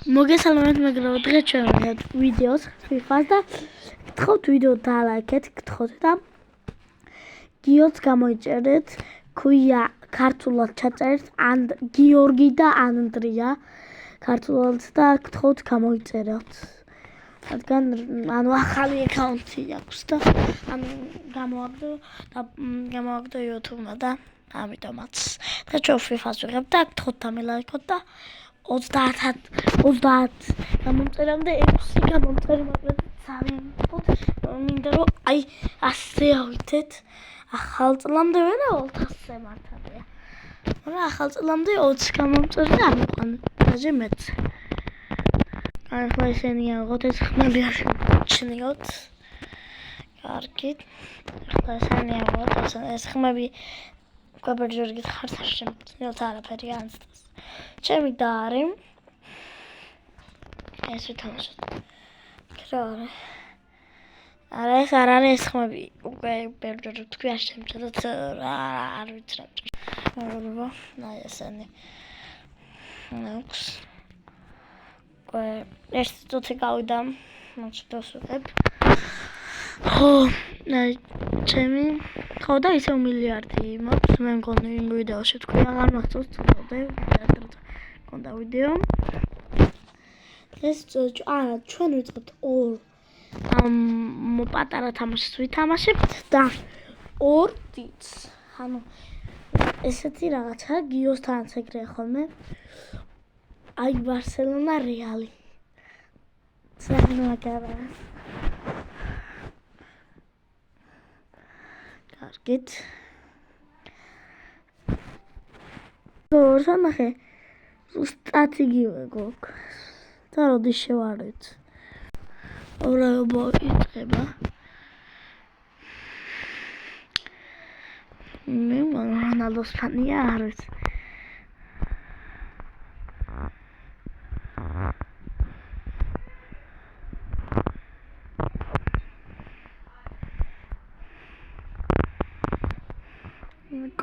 მოგესალმებით, მაგრამ დღეს ჩვენ ვიღებთ ვიდეოს FIFA-ს და გთხოვთ ვიდეო დალაიქეთ, გთხოვთ და გიოც გამოიწერეთ, ქვია ქართულად ჩაწერეთ გიორგი და ანდრია ქართულად და გთხოვთ გამოიწეროთ. რადგან ახალი აკაუნთი აქვს და გამოვაგდო YouTube-მა და ამიტომაც და ჩვენ FIFA-ს ვიღებთ და გთხოვთ დამილაიქოთ და 30 გამომწერამდე 6 გამომწერი მაგრამ ძალიან გქონდ მინდა რომ ასე ავითეთ ახალ წლამდე ვერავთ ასე მართალია მაგრამ ახალ წლამდე 20 გამომწერი და ამიყვანეთ დაჟე მეც ახლა ისინი აღოთ ეს ხმები არ ჩნიოთ კარგით ახლა ისინი აღოთ ეს ხმები გაბერჯერგით ხართ არ შემწნიოთ არაფერი ანსტას ჩემი და არის ეს ვთამაშოთ კრორი არა ეს არ არის ეს ხმები უკვე ბერჯერგით თქვი არ შემწნიოთ არ ვიცრებ მოგობა აი ესენი ნოქს ეს წუთი გავიდა მოჭდოს ვიყებ ხო აი ჩემი ხო და ისევ მილიარდი მაქვს მე მგონი იმ ვიდეოში თქვი აღარ მახსოვს წოდე კონდა ვიდეო ეს არა ჩვენ ვიწყებთ ორ პატარა თამაშს ვითამაშებთ და ორ დიდს ანუ ესეთი რაღაცა გიოსთანაც ეგრეა ხოლმე აი ბარსელონა რეალი ცანაგარა კარგით გორსანახე ზუსტად იგივე გვაქვს და როდის შევარდეთ ორაობა იწყება მე რონალდოს ფანია არ ვიცი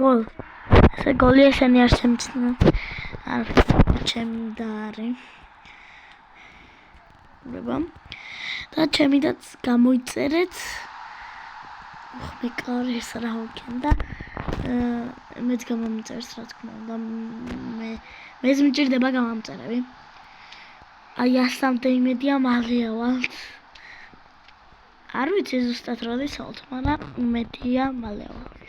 გოლ ესე გოლი ესენი არ შემჩნევ არ ჩემი და არის და ჩემი დაც გამოიწერეთ მე კარი ეს რა ვქენდა მეც გამომწერს რა თქმა უნდა მეც მიჭირდება გამომწერები აი 100-მდე იმედია მალეა ვალთ არ ვიცი ზუსტად როდის ავთ მაგრამ იმედია მალეა ვალთ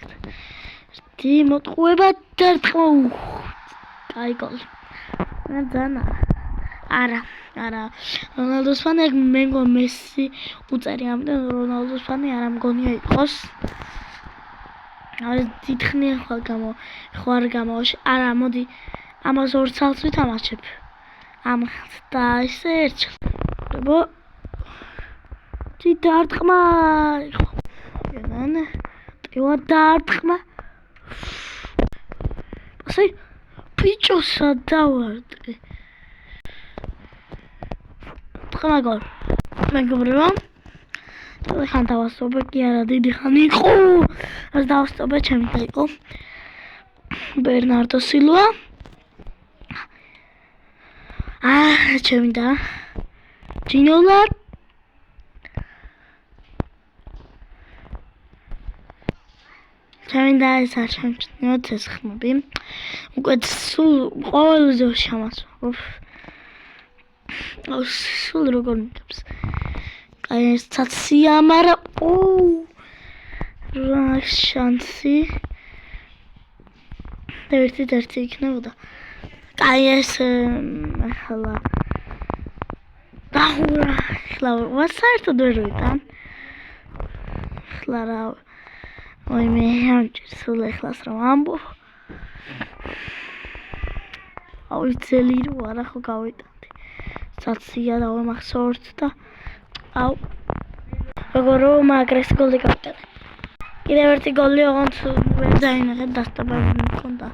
მოტყუება დარტყმა კაი გოლი არა რონალდოს ფანი მე მგონი მესი უწერი ამიტომ რონალდოს ფანი არ მგონია იყოს არის დიდხნია ხარ გამოში არა მოდი ამას ორ ცალს ვითამაშებ ამხთ და ესე ერთხელ დარტყმა ენა ტევა დარტყმა ასე პიჭოსა დავარდე ხმა გოლ მეგობრებო ხან დავასწორე კი არა დიდი ხანი იყო ας დავასწორე ჩემი და იყო ბერნარდო სილვა ჩემი და ჯინოლა ჩემი და ეს არ შემჩნიოთ ეს ხმები უკვე სულ ყოველზე შამასვა სულ როგორ მიგებს აი ეს ცაცია მაგრამ რა შანსი ერთი იქნებოდა აი ეს ახლა ახლა საერთოდ ვერ ვიტან ახლა რა ой მე სულ ეხლას რომ ამბო ავიცელი რო არა ხო გავიტანდი საცია და ვემახსოვრთ და აუ როგორ მაგრეს გოლი გავიტანე კიდევ ერთი გოლი ოღონდ ვერ დაინახეთ დასტაბები მქონდა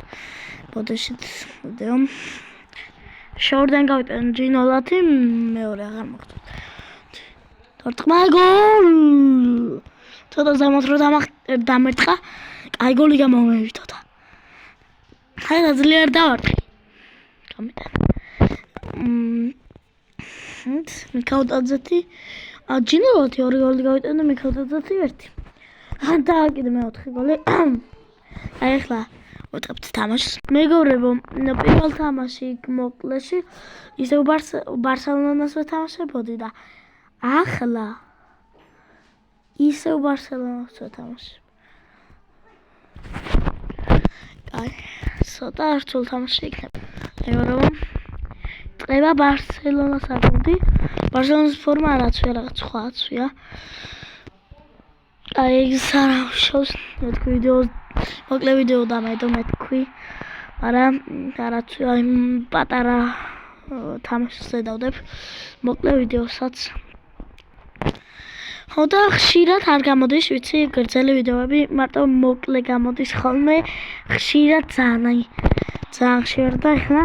ბოდოშიც ვიდეო შორდან გავიტანე ჯინოლათი მეორე აღარ მოხდა დარტყმა გოლ ცოტა ზამოთ რო დამერტყა კაი გოლი გამომივიდოდა ხაი და ძლიერ დავარდე გამიტანე მიქავტაძეთი ჯინელოთი 2 გოლი გავიტანე მიქავტაძეთი 1 და კიდე მეოთხე გოლი აი ახლა ვუწყებთ თამაშს მეგობრებო პირველ თამაში მოკლეში ისევ ბარსელონას ვეთამაშებოდი და ახლა ისევ ბარსელონას ვეთამაშებ აი ცოტა რთულ თამაში იქნება მეგობრებო წება ბარსელონას აგონდი ბარსელონის ფორმა არაცვია რაღაც სხვაცვია აი ეს არაშავს მეთქვი ვიდეო მოკლე ვიდეო დამედო მეთქვი მაგრამ არაცვია იმ პატარა თამაშს ედავდებ მოკლე ვიდეოსაც ხო და ხშირად არ გამოდის ვიცი გრძელი ვიდეოები მარტო მოკლე გამოდის ხოლმე ხშირად ძალიან ხშირად და ახლა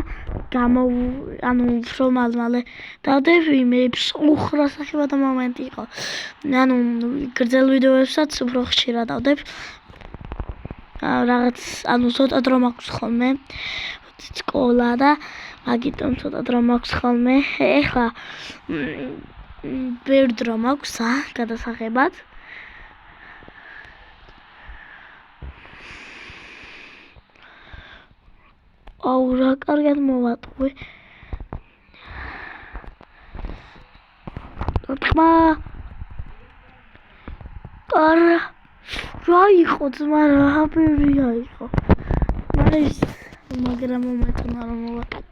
ანუ უფრო მალე დავდებ იმებს უხრა სახებათა მომენტი იყო ანუ გრძელ ვიდეოებსაც უფრო ხშირად დავდებ რაღაც ანუ ცოტა დრო მაქვს ხოლმე სკოლა და მაგიტომ ცოტა დრო მაქვს ხოლმე ეხლა ბევრ დრო მაქვს გადასაღებად აუ რა კარგად მოვატყვი თქმა არა რა იყო ძმა რა ბევრია იყო მაგრამ მომეწონა რომ მოვატყვი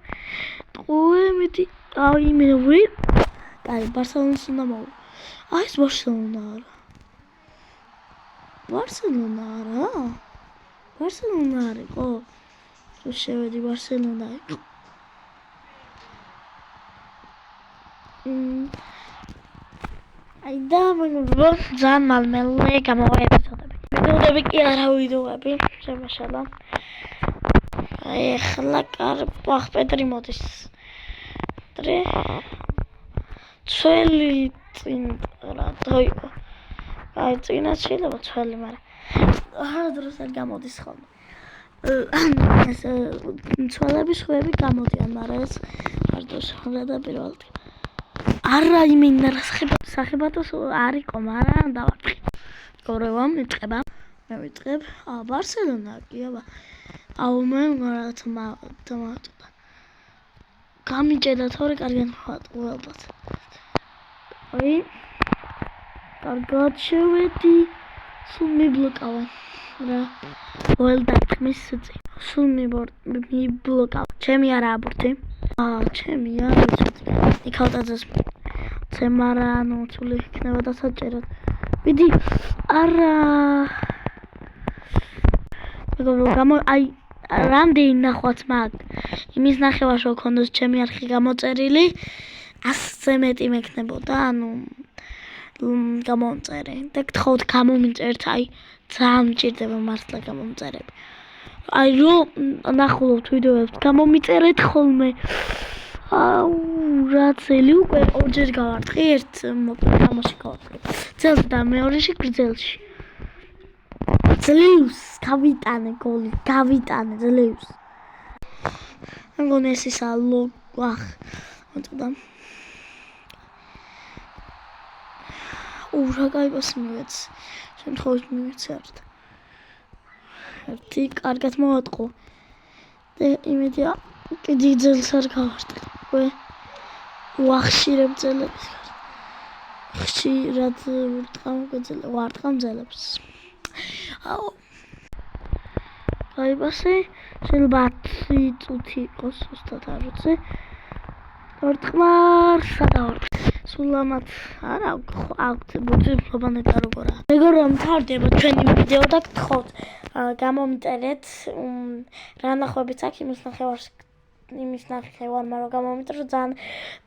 ტყუე მეტი აი მე ვი აი ბარსელონას უნდა მოვა აი ეს ბარსელონა არა იყო რომ შევედი ბარსელონა იყო აი და მეგობრებო ძალიან მალმელე გამოვა ეპიზოდები ვიდეოები კი არა ვიდეოები შემაშალა აი ახლა კარპახ პეტრი მოდის პეტრი ჩველი წინ რა დაიყო აი წინა შეიძლება ჩველი მაგრამ არადროს არ გამოდის ხოლმე ეს ცვალების ხვები გამოდიან მაგრამ ეს არდოს ხოლმე და პირველად არა იმინა სახებათოს არ იყო მაგრამ დავარტყი გორევა მიწყება მე ვიწყებ ბარსელონა კი აბა აუ მე რაღაც დამატდა გამიჭედა თორე კარგად მოვატყუე ალბათ აი კარგად შევედი სულ მიბლოკავა რა ველდა ხმის წი სულ მიბლოკავა ჩემი არა აბურთი ჩემი არა იქავტაძეს ცემარა ანუ სულ იქნება დასაჭერად ვიდი არა მეგობრო აი რამდენი ნახვაც მაგ იმის ნახევარს რო ქონდეს ჩემი არხი გამოწერილი 100-ზე მეტი მექნებოდა ანუ გამომწერე და გთხოვთ გამომიწერთ აი ძალიან მჭირდება მართლა გამომწერები აი რო ნახულობთ ვიდეოებს გამომიწერეთ ხოლმე აუ რა წელი უკვე ორჯერ გავარტყი ერთ მოკლე თამაში გავარტყი ძელს და მეორეში გრძელში ძლევს გავიტანე გოლი გავიტანე ძლევს მგონი ეს ისა ლოგვახ მოწდა რა გაიგოს მივეც შემთხვევით მივეც ერთი კარგად მოვატყო და იმედია კიდე ძელს არ გავარტყი ვახშირებ ძელებს ხშირად ვარტყამ ძელებს აუ გაიბასე შეიძლება 10 წუთი იყოს უბრალოდ არ ვიცი ვარტყმარ სადავარტყ სულ ამათ არა აქვთ ბუძებობა ნეტა როგორა მეგობრებო მთავრდება ჩვენი ვიდეო და გთხოვთ გამომიწერეთ რა ნახვებიც აქვს იმის ნახევარმა რომ გამომიწერო ძალიან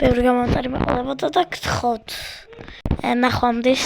ბევრი გამომეტარი მეყოლებოდა და გთხოვთ ნახვამდის